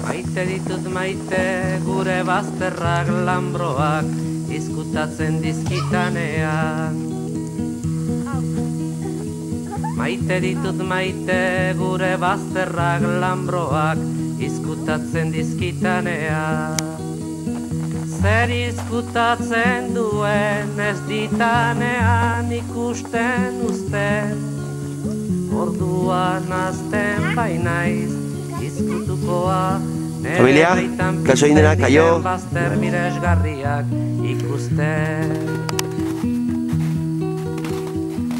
Maite ditut maite gure bazterrak lambroak izkutatzen dizkitanean. Maite ditut maite gure bazterrak lambroak izkutatzen dizkitanean. Zer izkutatzen duen ez ditanean ikusten uzten. Orduan azten bainaiz izkutukoa. Familia, kaso indena, kaio. Bazter miresgarriak ikusten.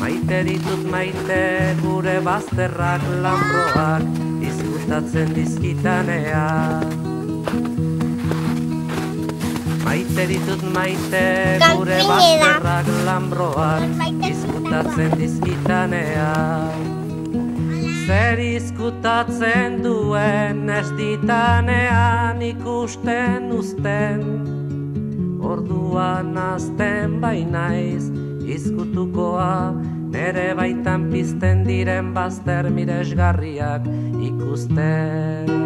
Maite ditut maite gure bazterrak lambroak izkutatzen dizkitanean. Maite ditut maite gure bazterrak lambroak izkutatzen dizkitanean. Zer izkutatzen duen ez ditanean ikusten uzten. Orduan azten bainaiz izkutukoa. Nere baitan pizten diren bazter miresgarriak ikusten.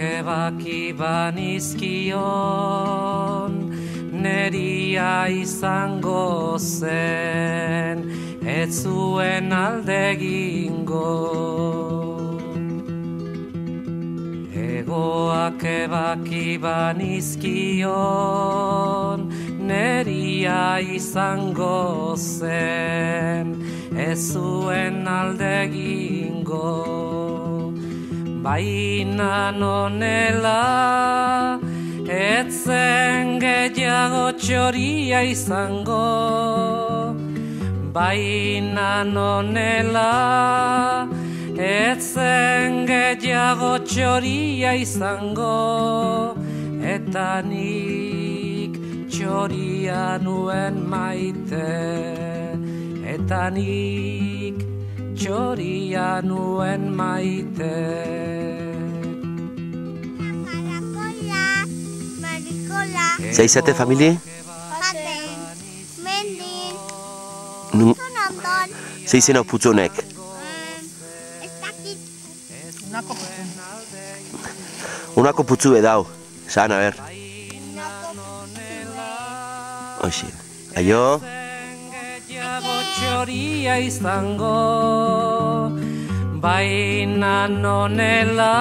Ebaki banizkion, neria izango zen, ez zuen alde egingo. Egoak ebaki banizkion, neria izango zen, ez zuen alde egingo. Baina nonela, etzen gehiago txoria izango. Baina nonela, etzen gehiago txoria izango. Eta nik txoria nuen maite. Eta nik txoria nuen maite. Zaizate, familie? Mendin. Zeizen hau putzonek? Ez dakit. Unako putzu edau. Zan, a ber. Hoxe. Aio. Txoria izango, baina nonela,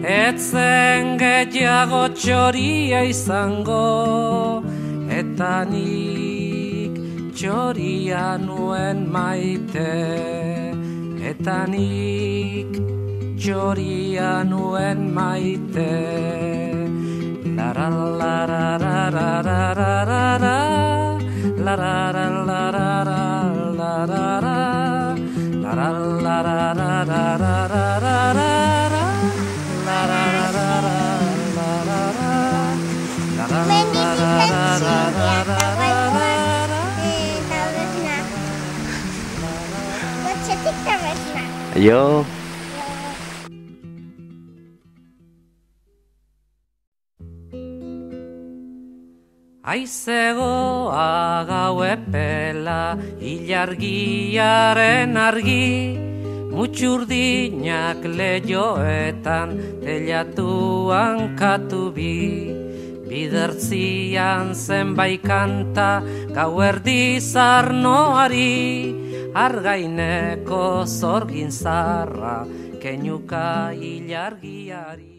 etzen gehiago txoria izango, eta nik txoria nuen maite, eta nik txoria nuen maite. Larararararararara, Aio. Aizegoa gau epela, ilargiaren argi, Mutxurdinak lehioetan telatuan katu bi. Bidertzian zenbait kanta gauerdi zarnoari, argaineko zorgin zarra keinuka ilargiari.